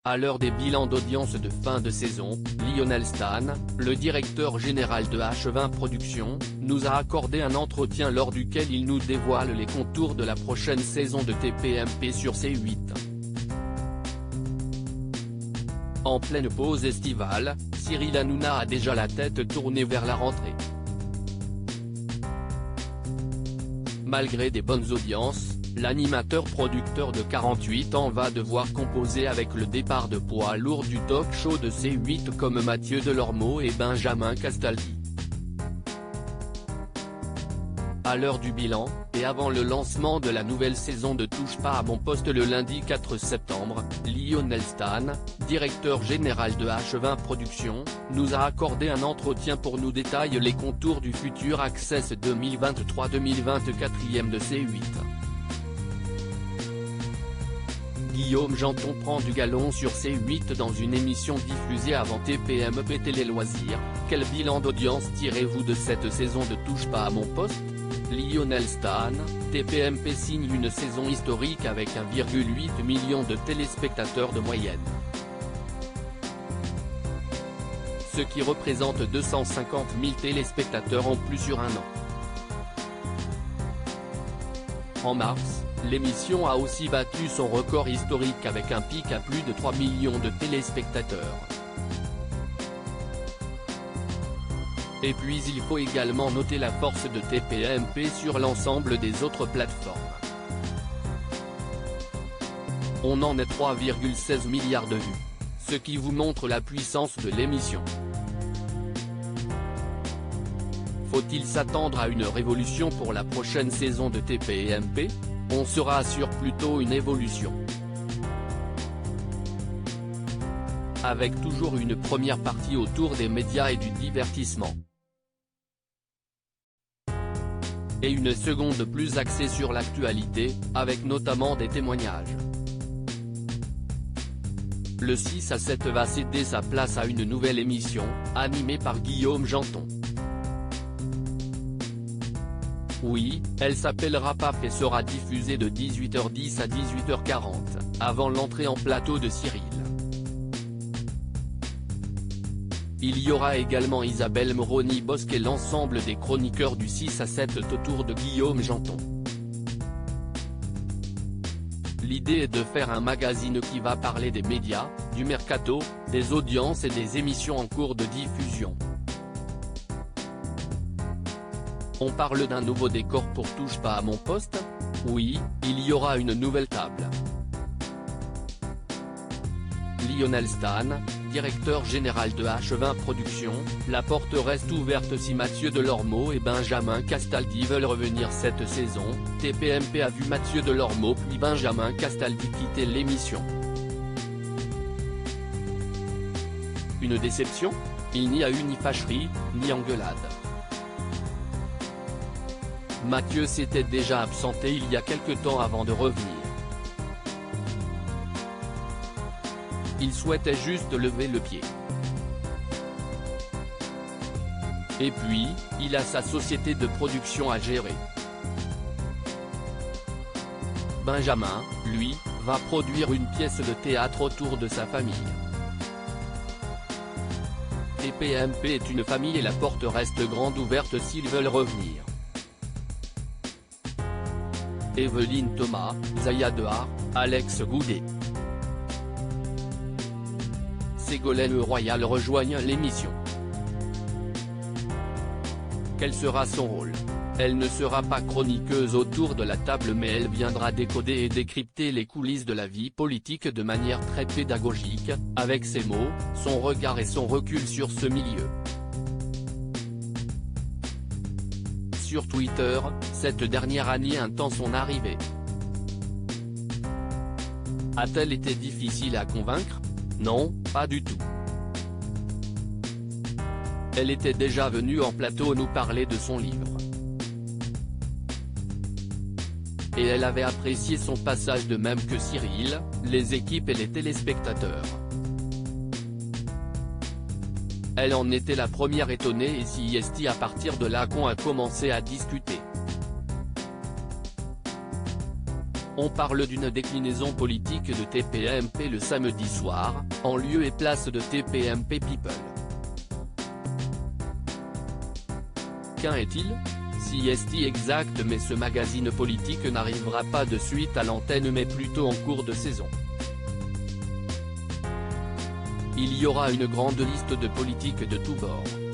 À l'heure des bilans d'audience de fin de saison, Lionel Stan, le directeur général de H20 Productions, nous a accordé un entretien lors duquel il nous dévoile les contours de la prochaine saison de TPMP sur C8. En pleine pause estivale, Cyril Hanouna a déjà la tête tournée vers la rentrée. Malgré des bonnes audiences, l'animateur-producteur de 48 ans va devoir composer avec le départ de poids lourds du talk-show de C8 comme Mathieu Delormeau et Benjamin Castaldi. À l'heure du bilan, et avant le lancement de la nouvelle saison de Touche pas à mon poste le lundi 4 septembre, Lionel Stan, directeur général de H20 Productions, nous a accordé un entretien pour nous détailler les contours du futur Access 2023-2024 de C8. Guillaume Janton prend du galon sur C8 dans une émission diffusée avant TPMP Télé Loisirs. Quel bilan d'audience tirez-vous de cette saison de Touche pas à mon poste ? Lionel Stan, TPMP signe une saison historique avec 1,8 million de téléspectateurs de moyenne. Ce qui représente 250 000 téléspectateurs en plus sur un an. En mars, l'émission a aussi battu son record historique avec un pic à plus de 3 millions de téléspectateurs. Et puis il faut également noter la force de TPMP sur l'ensemble des autres plateformes. On en est 3,16 milliards de vues. Ce qui vous montre la puissance de l'émission. Faut-il s'attendre à une révolution pour la prochaine saison de TPMP ? On se rassure plutôt une évolution. Avec toujours une première partie autour des médias et du divertissement. Et une seconde plus axée sur l'actualité, avec notamment des témoignages. Le 6 à 7 va céder sa place à une nouvelle émission, animée par Guillaume Janton. Oui, elle s'appellera PAF et sera diffusée de 18h10 à 18h40, avant l'entrée en plateau de Cyril. Il y aura également Isabelle Moroni-Bosque et l'ensemble des chroniqueurs du 6 à 7 autour de Guillaume Janton. L'idée est de faire un magazine qui va parler des médias, du mercato, des audiences et des émissions en cours de diffusion. On parle d'un nouveau décor pour Touche pas à mon poste ? Oui, il y aura une nouvelle table. Lionel Stan, directeur général de H20 Productions, la porte reste ouverte si Mathieu Delormeau et Benjamin Castaldi veulent revenir cette saison. TPMP a vu Mathieu Delormeau puis Benjamin Castaldi quitter l'émission. Une déception ? Il n'y a eu ni fâcherie, ni engueulade. Mathieu s'était déjà absenté il y a quelque temps avant de revenir. Il souhaitait juste lever le pied. Et puis, il a sa société de production à gérer. Benjamin, lui, va produire une pièce de théâtre autour de sa famille. TPMP est une famille et la porte reste grande ouverte s'ils veulent revenir. Evelyne Thomas, Zaya Dehar, Alex Goudet. Ségolène Royal rejoignent l'émission. Quel sera son rôle ? Elle ne sera pas chroniqueuse autour de la table mais elle viendra décoder et décrypter les coulisses de la vie politique de manière très pédagogique, avec ses mots, son regard et son recul sur ce milieu. Sur Twitter, cette dernière a nié un temps son arrivée. A-t-elle été difficile à convaincre ? Non, pas du tout. Elle était déjà venue en plateau nous parler de son livre. Et elle avait apprécié son passage de même que Cyril, les équipes et les téléspectateurs. Elle en était la première étonnée et si est à partir de là qu'on a commencé à discuter. On parle d'une déclinaison politique de TPMP le samedi soir, en lieu et place de TPMP People. Qu'en est-il? Si est exact, mais ce magazine politique n'arrivera pas de suite à l'antenne mais plutôt en cours de saison. Il y aura une grande liste de politiques de tous bords.